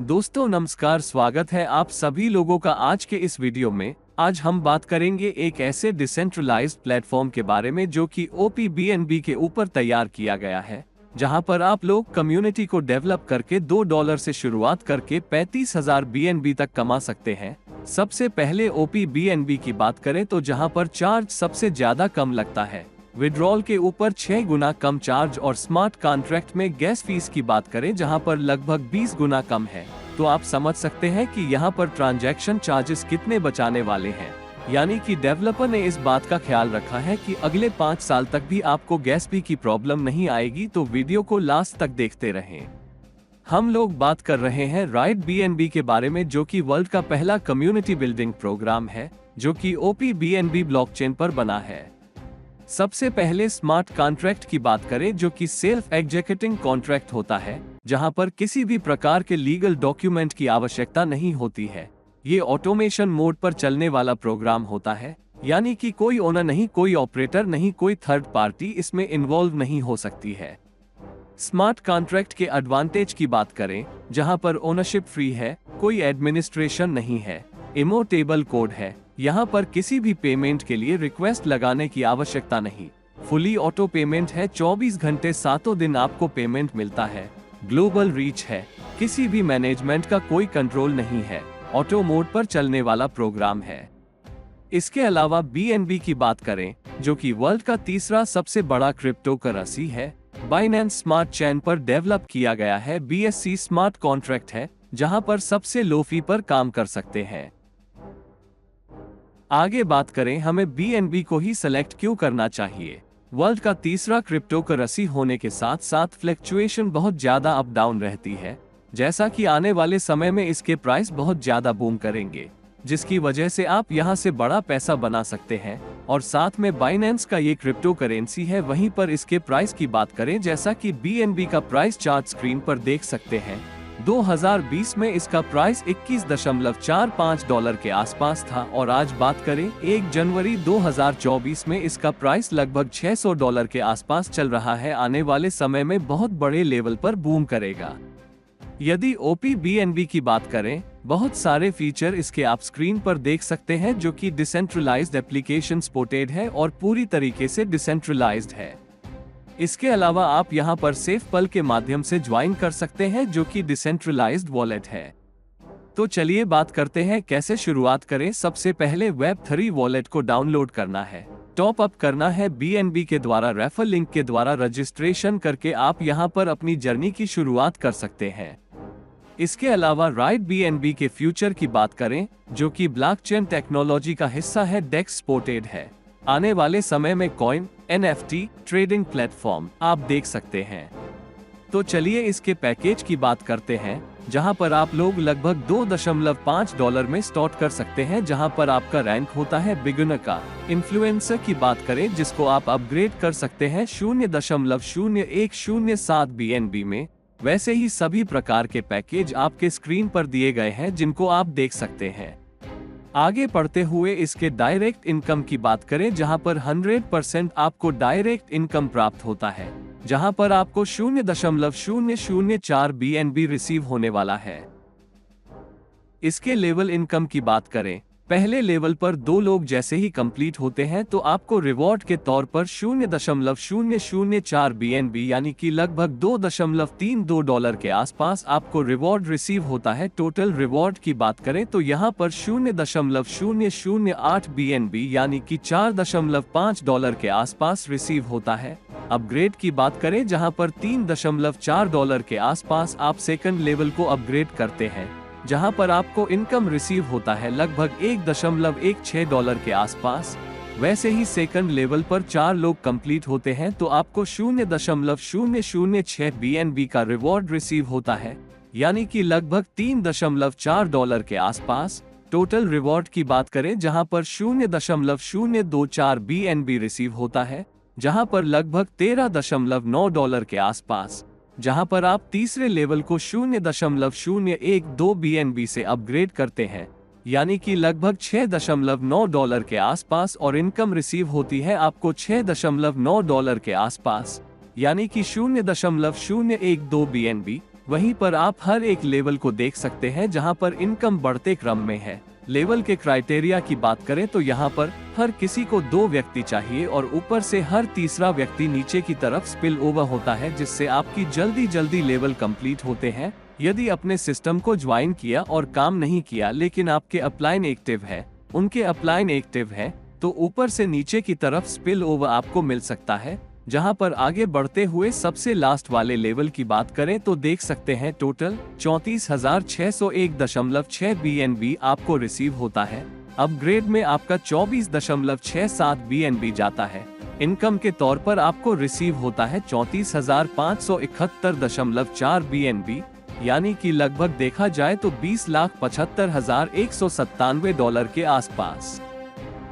दोस्तों नमस्कार, स्वागत है आप सभी लोगों का आज के इस वीडियो में। आज हम बात करेंगे एक ऐसे डिसेंट्रलाइज्ड प्लेटफॉर्म के बारे में जो कि OPBNB के ऊपर तैयार किया गया है, जहां पर आप लोग कम्युनिटी को डेवलप करके $2 से शुरुआत करके 35,000 BNB तक कमा सकते हैं। सबसे पहले OPBNB की बात करें तो जहां पर चार्ज सबसे ज्यादा कम लगता है, विड्रॉल के ऊपर 6 गुना कम चार्ज, और स्मार्ट कॉन्ट्रैक्ट में गैस फीस की बात करें जहां पर लगभग 20 गुना कम है, तो आप समझ सकते हैं कि यहां पर ट्रांजैक्शन चार्जेस कितने बचाने वाले हैं। यानी कि डेवलपर ने इस बात का ख्याल रखा है कि अगले 5 साल तक भी आपको गैस फी की प्रॉब्लम नहीं आएगी, तो वीडियो को लास्ट तक देखते रहें। हम लोग बात कर रहे हैं राइट BNB के बारे में, जो कि वर्ल्ड का पहला कम्युनिटी बिल्डिंग प्रोग्राम है जो कि OPBNB ब्लॉकचेन पर बना है। सबसे पहले स्मार्ट कॉन्ट्रैक्ट की बात करें, जो कि सेल्फ एग्जीक्यूटिंग कॉन्ट्रैक्ट होता है, जहां पर किसी भी प्रकार के लीगल डॉक्यूमेंट की आवश्यकता नहीं होती है। ये ऑटोमेशन मोड पर चलने वाला प्रोग्राम होता है, यानी कि कोई ओनर नहीं, कोई ऑपरेटर नहीं, कोई थर्ड पार्टी इसमें इन्वॉल्व नहीं हो सकती है। स्मार्ट कॉन्ट्रैक्ट के एडवांटेज की बात करें, जहां पर ओनरशिप फ्री है, कोई एडमिनिस्ट्रेशन नहीं है, इमोटेबल कोड है, यहाँ पर किसी भी पेमेंट के लिए रिक्वेस्ट लगाने की आवश्यकता नहीं, फुली ऑटो पेमेंट है, 24 घंटे 7 दिन आपको पेमेंट मिलता है, ग्लोबल रीच है, किसी भी मैनेजमेंट का कोई कंट्रोल नहीं है, ऑटो मोड पर चलने वाला प्रोग्राम है। इसके अलावा BNB की बात करें, जो कि वर्ल्ड का तीसरा सबसे बड़ा क्रिप्टो करेंसी है, बाइनेंस स्मार्ट चेन पर डेवलप किया गया है। BSC स्मार्ट कॉन्ट्रैक्ट है, जहां पर सबसे लो फी पर काम कर सकते हैं। आगे बात करें हमें BNB को ही सेलेक्ट क्यों करना चाहिए। वर्ल्ड का तीसरा क्रिप्टो करेंसी होने के साथ साथ फ्लक्चुएशन बहुत ज्यादा अप डाउन रहती है, जैसा कि आने वाले समय में इसके प्राइस बहुत ज्यादा बूम करेंगे, जिसकी वजह से आप यहां से बड़ा पैसा बना सकते हैं। और साथ में बाइनेंस का ये क्रिप्टो करेंसी है, वहीं पर इसके प्राइस की बात करें, जैसा कि BNB का प्राइस चार्ट स्क्रीन पर देख सकते हैं। 2020 में इसका प्राइस $21.45 के आसपास था, और आज बात करें 1 जनवरी 2024 में इसका प्राइस लगभग $600 के आसपास चल रहा है। आने वाले समय में बहुत बड़े लेवल पर बूम करेगा। यदि OPBNB की बात करें, बहुत सारे फीचर इसके आप स्क्रीन पर देख सकते हैं, जो कि डिसेंट्रलाइज्ड एप्लीकेशन सपोर्टेड है और पूरी तरीके से डिसेंट्रलाइज्ड है। इसके अलावा आप यहां पर सेफपल के माध्यम से ज्वाइन कर सकते हैं, जो कि डिसेंट्रलाइज्ड वॉलेट है। तो चलिए बात करते हैं कैसे शुरुआत करें। सबसे पहले Web3 वॉलेट को डाउनलोड करना है, टॉप अप करना है BNB के द्वारा, रेफर लिंक के द्वारा रजिस्ट्रेशन करके आप यहां पर अपनी जर्नी की शुरुआत कर सकते हैं। इसके अलावा राइट BNB के फ्यूचर की बात करें, जो कि ब्लॉकचेन टेक्नोलॉजी का हिस्सा है, डेक्स सपोर्टेड है। आने वाले समय में कॉइन, NFT, ट्रेडिंग प्लेटफॉर्म आप देख सकते हैं। तो चलिए इसके पैकेज की बात करते हैं, जहां पर आप लोग लगभग $2.5 में स्टार्ट कर सकते हैं, जहां पर आपका रैंक होता है बिगिनर का। इन्फ्लुएंसर की बात करें, जिसको आप अपग्रेड कर सकते हैं 0.0107 BNB में। वैसे ही सभी प्रकार के पैकेज आपके स्क्रीन पर दिए गए हैं, जिनको आप देख सकते हैं। आगे बढ़ते हुए इसके डायरेक्ट इनकम की बात करें, जहां पर 100% आपको डायरेक्ट इनकम प्राप्त होता है, जहां पर आपको 0.004 BNB रिसीव होने वाला है। इसके लेवल इनकम की बात करें, पहले लेवल पर 2 लोग जैसे ही कंप्लीट होते हैं तो आपको रिवॉर्ड के तौर पर 0.004 BNB यानी कि लगभग $2.32 के आसपास आपको रिवॉर्ड रिसीव होता है। टोटल रिवॉर्ड की बात करें तो यहाँ पर 0.008 BNB यानी कि $4.5 के आसपास रिसीव होता है। अपग्रेड की बात करें, जहां पर $3.4 के आसपास आप सेकंड लेवल को अपग्रेड करते हैं, जहां पर आपको इनकम रिसीव होता है लगभग $1.16 के आसपास। वैसे ही सेकंड लेवल पर 4 लोग कंप्लीट होते हैं तो आपको 0.006 BNB का रिवॉर्ड रिसीव होता है, यानी कि लगभग $3.4 के आसपास। टोटल रिवॉर्ड की बात करें, जहां पर 0.024 BNB रिसीव होता है, जहां पर लगभग $13.9 के आसपास। जहां पर आप तीसरे लेवल को 0.012 BNB से अपग्रेड करते हैं, यानी कि लगभग $6.9 के आसपास, और इनकम रिसीव होती है आपको $6.9 के आसपास, यानी कि 0.012 BNB। वहीं पर आप हर एक लेवल को देख सकते हैं जहां पर इनकम बढ़ते क्रम में है। लेवल के क्राइटेरिया की बात करें तो यहाँ पर हर किसी को 2 व्यक्ति चाहिए और ऊपर से हर तीसरा व्यक्ति नीचे की तरफ स्पिल ओवर होता है, जिससे आपकी जल्दी लेवल कंप्लीट होते हैं। यदि अपने सिस्टम को ज्वाइन किया और काम नहीं किया लेकिन आपके अपलाइन एक्टिव है, उनके अपलाइन एक्टिव है, तो ऊपर से नीचे की तरफ स्पिल ओवर आपको मिल सकता है। जहां पर आगे बढ़ते हुए सबसे लास्ट वाले लेवल की बात करें तो देख सकते हैं टोटल 34,601.6 BNB आपको रिसीव होता है। अपग्रेड में आपका 24.67 BNB जाता है। इनकम के तौर पर आपको रिसीव होता है 34,571.4 BNB, यानी कि लगभग देखा जाए तो $20,75,197 के आसपास।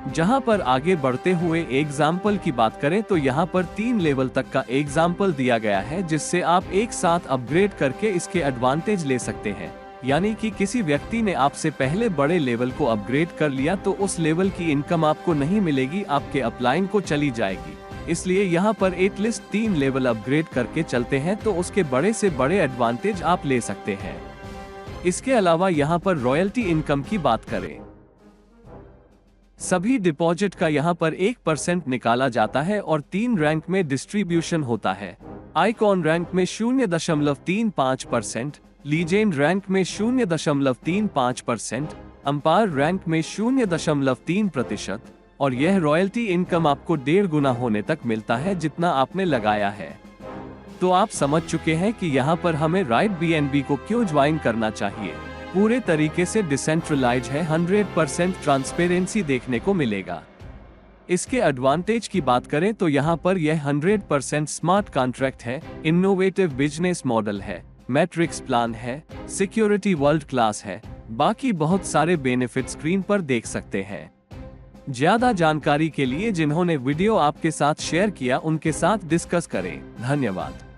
जहां पर आगे बढ़ते हुए एग्जाम्पल की बात करें तो यहां पर 3 लेवल तक का एग्जाम्पल दिया गया है, जिससे आप एक साथ अपग्रेड करके इसके एडवांटेज ले सकते हैं। यानी कि किसी व्यक्ति ने आपसे पहले बड़े लेवल को अपग्रेड कर लिया तो उस लेवल की इनकम आपको नहीं मिलेगी, आपके अपलाइन को चली जाएगी। इसलिए यहाँ पर एटलीस्ट 3 लेवल अपग्रेड करके चलते हैं तो उसके बड़े से बड़े एडवांटेज आप ले सकते हैं। इसके अलावा यहाँ पर रॉयल्टी इनकम की बात करें, सभी डिपॉजिट का यहाँ पर 1% निकाला जाता है और 3 रैंक में डिस्ट्रीब्यूशन होता है। आइकॉन रैंक में 0.35%, लीजेंड रैंक में 0.35%, अंपायर रैंक में 0.3%, और यह रॉयल्टी इनकम आपको 1.5 गुना होने तक मिलता है जितना आपने लगाया है। तो आप समझ चुके हैं कि यहाँ पर हमें राइट BNB को क्यों ज्वाइन करना चाहिए। पूरे तरीके से डिसेंट्रलाइज है, 100% ट्रांसपेरेंसी देखने को मिलेगा। इसके एडवांटेज की बात करें तो यहाँ पर यह 100% स्मार्ट कॉन्ट्रैक्ट है, इनोवेटिव बिजनेस मॉडल है, मैट्रिक्स प्लान है, सिक्योरिटी वर्ल्ड क्लास है, बाकी बहुत सारे बेनिफिट स्क्रीन पर देख सकते हैं। ज्यादा जानकारी के लिए जिन्होंने वीडियो आपके साथ शेयर किया उनके साथ डिस्कस करें। धन्यवाद।